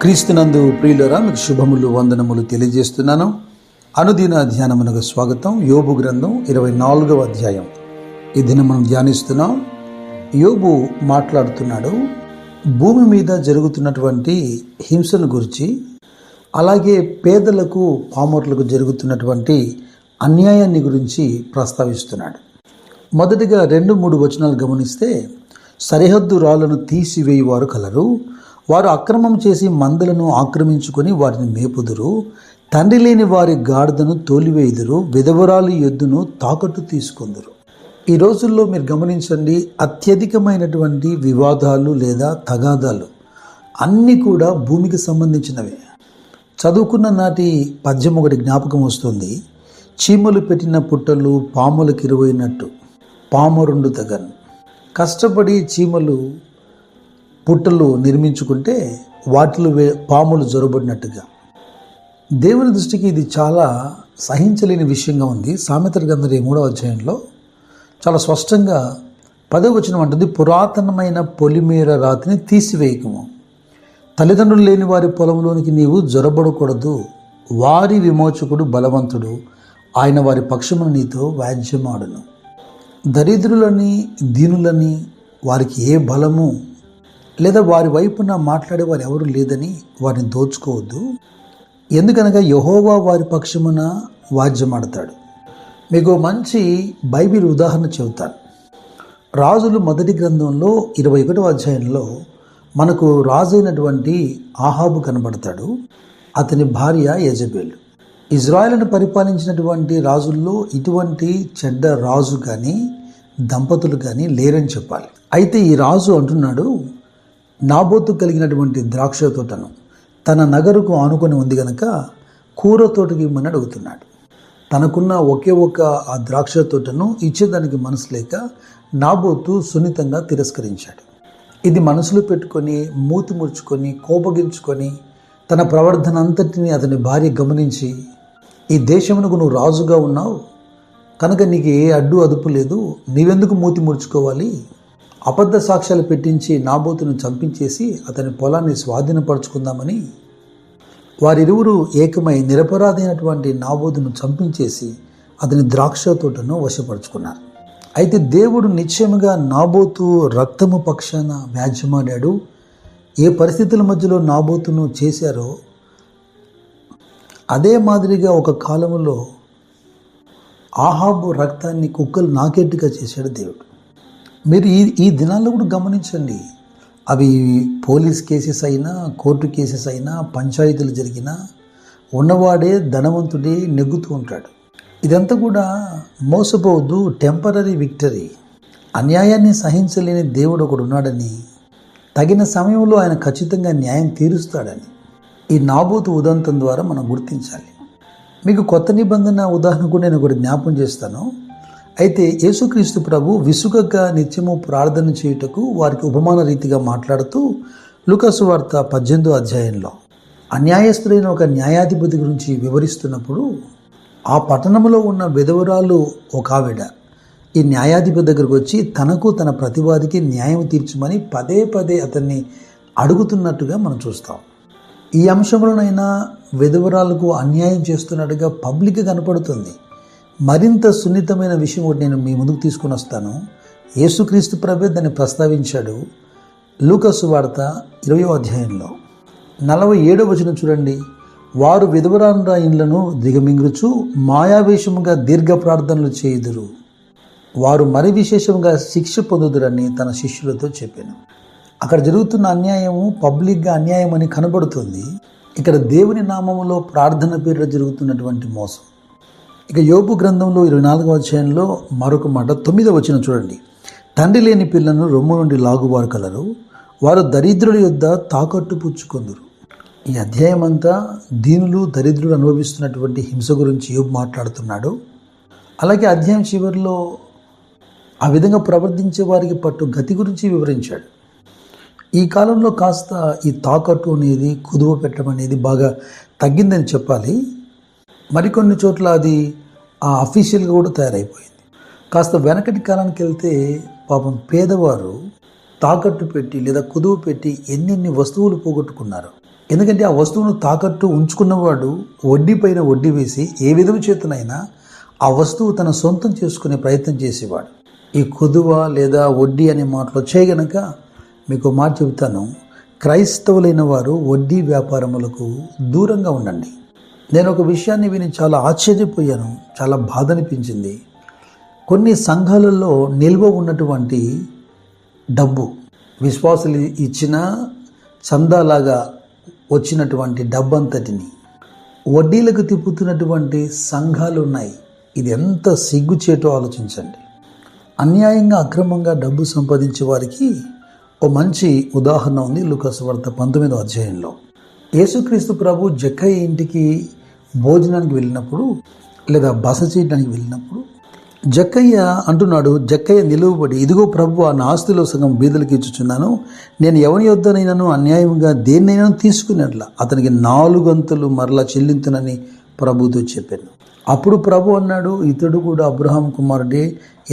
క్రీస్తునందు ప్రియులరా, మీకు శుభములు వందనములు తెలియజేస్తున్నాను. అనుదిన ధ్యానమునకు స్వాగతం. యోబు గ్రంథం 24వ అధ్యాయం ఈ దినం మనం ధ్యానిస్తున్నాం. యోబు మాట్లాడుతున్నాడు భూమి మీద జరుగుతున్నటువంటి హింసను గురించి, అలాగే పేదలకు పామరులకు జరుగుతున్నటువంటి అన్యాయాన్ని గురించి ప్రస్తావిస్తున్నాడు. మొదటిగా 2-3 వచనాలు గమనిస్తే, సరిహద్దు రాళ్లను తీసివేయువారు కలరు, వారు అక్రమం చేసి మందలను ఆక్రమించుకొని వాటిని మేపుదురు, తండ్రి లేని వారి గాడిదను తోలివేయుదురు, విధవరాలి ఎద్దును తాకట్టు తీసుకుందురు. ఈ రోజుల్లో మీరు గమనించండి, అత్యధికమైనటువంటి వివాదాలు లేదా తగాదాలు అన్నీ కూడా భూమికి సంబంధించినవే. చదువుకున్న నాటి పద్యం ఒకటి జ్ఞాపకం వస్తుంది. చీమలు పెట్టిన పుట్టలు పాములకు ఇరువైనట్టు పామరుండు తగన్. కష్టపడి చీమలు పుట్టలు నిర్మించుకుంటే వాటిలో పాములు జొరబడినట్టుగా. దేవుని దృష్టికి ఇది చాలా సహించలేని విషయంగా ఉంది. సామెతల గ్రంథం 3వ అధ్యాయంలో చాలా స్పష్టంగా 10వ వచనం అంటుంది, పురాతనమైన పొలిమేర రాతిని తీసివేయకము, తల్లిదండ్రులు లేని వారి పొలంలోనికి నీవు జొరబడకూడదు, వారి విమోచకుడు బలవంతుడు, ఆయన వారి పక్షమున నీతో వ్యాజ్యమాడును. దరిద్రులని దీనులని వారికి ఏ బలము లేదా వారి వైపున మాట్లాడే వారు ఎవరు లేదని వారిని దోచుకోవద్దు, ఎందుకనగా యెహోవా వారి పక్షమున వాద్యమాడతాడు. మీకు మంచి బైబిల్ ఉదాహరణ చెబుతాను. రాజులు మొదటి గ్రంథంలో 21వ అధ్యాయంలో మనకు రాజు అయినటువంటి ఆహాబు కనబడతాడు. అతని భార్య యెజబెలు. ఇజ్రాయేలును పరిపాలించినటువంటి రాజుల్లో ఇటువంటి చెడ్డ రాజు కానీ దంపతులు కానీ లేరని చెప్పాలి. అయితే ఈ రాజు అంటున్నాడు, నాబోతు కలిగినటువంటి ద్రాక్ష తోటను తన నగరుకు ఆనుకొని ఉంది గనక కూర తోటకి ఇమ్మని అడుగుతున్నాడు. తనకున్న ఒకే ఒక ఆ ద్రాక్ష తోటను ఇచ్చేదానికి మనసు లేక నాబోతు సున్నితంగా తిరస్కరించాడు. ఇది మనసులో పెట్టుకొని మూతి ముడుచుకొని కోపగించుకొని తన ప్రవర్తన అంతటిని అతని భార్య గమనించి, ఈ దేశమునకు నువ్వు రాజుగా ఉన్నావు కనుక నీకు ఏ అడ్డు అదుపు లేదు, నీవెందుకు మూతి ముడుచుకోవాలి, అబద్ధ సాక్ష్యాలు పెట్టించి నాబోతును చంపించేసి అతని పొలాన్ని స్వాధీనపరచుకుందామని వారిరువురు ఏకమై నిరపరాధైనటువంటి నాబోతును చంపించేసి అతని ద్రాక్ష తోటను వశపరుచుకున్నారు. అయితే దేవుడు నిశ్చయముగా నాబోతు రక్తము పక్షాన వ్యాజ్యమాడాడు. ఏ పరిస్థితుల మధ్యలో నాబోతును చేశారో అదే మాదిరిగా ఒక కాలంలో ఆహాబు రక్తాన్ని కుక్కలు నాకేట్టుగా చేశాడు దేవుడు. మీరు ఈ దినాల్లో కూడా గమనించండి, అవి పోలీస్ కేసెస్ అయినా కోర్టు కేసెస్ అయినా పంచాయతీలు జరిగినా ఉన్నవాడే ధనవంతుడే నెగ్గుతూ ఉంటాడు. ఇదంతా కూడా మోసపోవద్దు, టెంపరరీ విక్టరీ. అన్యాయాన్ని సహించలేని దేవుడు ఒకడు ఉన్నాడని, తగిన సమయంలో ఆయన ఖచ్చితంగా న్యాయం తీరుస్తాడని ఈ నాబోతు ఉదంతం ద్వారా మనం గుర్తించాలి. మీకు కొత్త నిబంధన ఉదాహరణ కూడా నేను ఒకటి జ్ఞాపం చేస్తాను. అయితే యేసుక్రీస్తు ప్రభు విసుగక నిత్యము ప్రార్థన చేయుటకు వారికి ఉపమాన రీతిగా మాట్లాడుతూ లూకాసు వార్త 18వ అధ్యాయంలో అన్యాయస్తుడైన ఒక న్యాయాధిపతి గురించి వివరిస్తున్నప్పుడు, ఆ పట్టణంలో ఉన్న విధవరాలు ఒక ఆవిడ ఈ న్యాయాధిపతి దగ్గరకు వచ్చి తనకు తన ప్రతివాదికి న్యాయం తీర్చమని పదే పదే అతన్ని అడుగుతున్నట్టుగా మనం చూస్తాం. ఈ అంశంలోనైనా విధవరాలకు అన్యాయం చేస్తున్నట్టుగా పబ్లిక్గా కనపడుతుంది. మరింత సున్నితమైన విషయం ఒకటి నేను మీ ముందుకు తీసుకుని వస్తాను. యేసుక్రీస్తు ప్రభు దాన్ని ప్రస్తావించాడు. లూకాసు వార్త 20వ అధ్యాయంలో 47వ వచనం చూడండి. వారు విధవరాండ్ర ఇండ్లను దిగమింగుచు మాయావేషముగా దీర్ఘ ప్రార్థనలు చేయుదురు, వారు మరి విశేషంగా శిక్ష పొందుదురని తన శిష్యులతో చెప్పాను. అక్కడ జరుగుతున్న అన్యాయము పబ్లిక్గా అన్యాయం అని కనబడుతుంది. ఇక్కడ దేవుని నామములో ప్రార్థన పేరులో జరుగుతున్నటువంటి మోసం. ఇక యోబు గ్రంథంలో 24వ అధ్యాయంలో మరొక మాట 9వ వచనం చూడండి. తండ్రి లేని పిల్లను రొమ్ము నుండి లాగువారు కలరు, వారు దరిద్రుల యొద్ద తాకట్టు పుచ్చుకొందురు. ఈ అధ్యాయం అంతా దీనులు దరిద్రులు అనుభవిస్తున్నటువంటి హింస గురించి యోబు మాట్లాడుతున్నాడు. అలాగే అధ్యాయం చివరిలో ఆ విధంగా ప్రవర్తించే వారికి పట్టు గతి గురించి వివరించాడు. ఈ కాలంలో కాస్త ఈ తాకట్టు అనేది కుదువ పెట్టడం అనేది బాగా తగ్గిందని చెప్పాలి. మరికొన్ని చోట్ల అది అఫీషియల్గా కూడా తయారైపోయింది. కాస్త వెనకటి కాలానికి వెళ్తే పాపం పేదవారు తాకట్టు పెట్టి లేదా కుదువ పెట్టి ఎన్నెన్ని వస్తువులు పోగొట్టుకున్నారు. ఎందుకంటే ఆ వస్తువును తాకట్టు ఉంచుకున్నవాడు వడ్డీ పైన వడ్డీ వేసి ఏ విధము చేతనైనా ఆ వస్తువు తన సొంతం చేసుకునే ప్రయత్నం చేసేవాడు. ఈ కొదువ లేదా వడ్డీ అనే మాటలు వచ్చాయి గనక మీకు మాట చెబుతాను, క్రైస్తవులైన వారు వడ్డీ వ్యాపారములకు దూరంగా ఉండండి. నేను ఒక విషయాన్ని విని చాలా ఆశ్చర్యపోయాను, చాలా బాధ అనిపించింది. కొన్ని సంఘాలలో నిల్వ ఉన్నటువంటి డబ్బు, విశ్వాసులు ఇచ్చిన చందాలాగా వచ్చినటువంటి డబ్బంతటిని వడ్డీలకు తిప్పుతున్నటువంటి సంఘాలు ఉన్నాయి. ఇది ఎంత సిగ్గుచేటో ఆలోచించండి. అన్యాయంగా అక్రమంగా డబ్బు సంపాదించే వారికి ఓ మంచి ఉదాహరణ ఉంది లూకా సువార్త 19వ అధ్యాయంలో. యేసుక్రీస్తు ప్రభు జక్కయ్య ఇంటికి భోజనానికి వెళ్ళినప్పుడు లేదా బస చేయడానికి వెళ్ళినప్పుడు జక్కయ్య అంటున్నాడు, జక్కయ్య నిలువబడి, ఇదిగో ప్రభు, నా ఆస్తిలో సగం బీదలకు ఇచ్చుచున్నాను. నేను ఎవని యొద్దనైనాను అన్యాయంగా దేన్నైనా తీసుకున్నట్ల అతనికి 4 వంతులు మరలా చెల్లింతునని ప్రభుతో చెప్పాను. అప్పుడు ప్రభు అన్నాడు, ఇతడు కూడా అబ్రహాం కుమారుడే,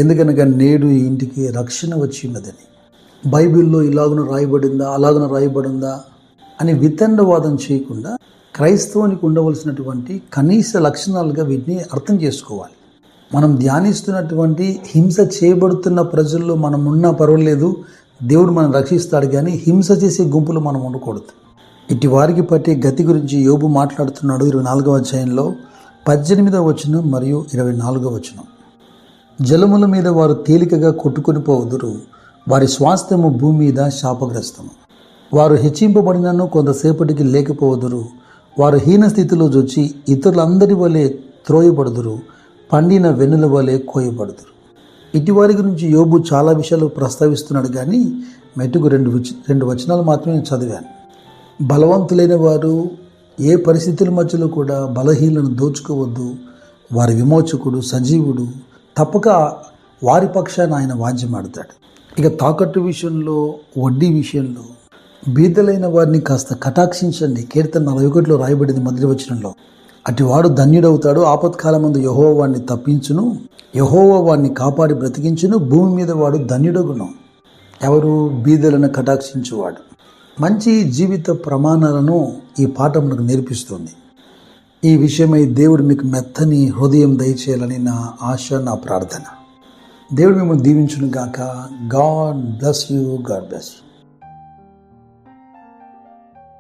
ఎందుకనగా నేడు ఈ ఇంటికి రక్షణ వచ్చి ఉన్నదని. బైబిల్లో ఇలాగున రాయబడిందా, అలాగున రాయబడిందా అని వితండవాదం చేయకుండా క్రైస్తవానికి ఉండవలసినటువంటి కనీస లక్షణాలుగా వీటిని అర్థం చేసుకోవాలి. మనం ధ్యానిస్తున్నటువంటి హింస చేయబడుతున్న ప్రజల్లో మనం ఉన్నా పర్వాలేదు, దేవుడు మనం రక్షిస్తాడు, కానీ హింస చేసే గుంపులు మనం ఉండకూడదు. ఇటు వారికి పట్టే గతి గురించి యోబు మాట్లాడుతున్నాడు 24వ అధ్యాయంలో 18వ వచనం మరియు 24వ వచనం. జలముల మీద వారు తేలికగా కొట్టుకొని పోవుదురు, వారి స్వాస్థ్యము భూమి మీద శాపగ్రస్తము. వారు హెచ్చింపబడినను కొంతసేపటికి లేకపోవుదురు, వారు హీన స్థితిలో జొచ్చి ఇతరులందరి వలె త్రోయబడుదురు, పండిన వెన్నుల వలె కోయబడుదురు. ఇటువారి గురించి యోబు చాలా విషయాలు ప్రస్తావిస్తున్నాడు, కానీ మెట్టుకు రెండు వచనాలు మాత్రమే నేను చదివాను. బలవంతులైన వారు ఏ పరిస్థితుల మధ్యలో కూడా బలహీనలను దోచుకోవద్దు, వారి విమోచకుడు సజీవుడు, తప్పక వారి పక్షాన ఆయన వాద్యమాడతాడు. ఇక తాకట్టు విషయంలో, వడ్డీ విషయంలో బీదలైన వారిని కాస్త కటాక్షించండి. కీర్తన 41లో రాయబడింది మొదటి వచనంలో, అటివాడు ధన్యుడవుతాడు, ఆపత్కాలమందు యెహోవా వాడిని తప్పించును, యెహోవా వాడిని కాపాడి బ్రతికించును, భూమి మీద వాడు ధన్యుడగును. ఎవరు? బీదలను కటాక్షించువాడు. మంచి జీవిత ప్రమాణాలను ఈ పాఠం మనకు నేర్పిస్తుంది. ఈ విషయమై దేవుడు మీకు మెత్తని హృదయం దయచేయాలని నా ఆశ, నా ప్రార్థన. దేవుడు మిమ్మల్ని దీవించును గాక. God bless you.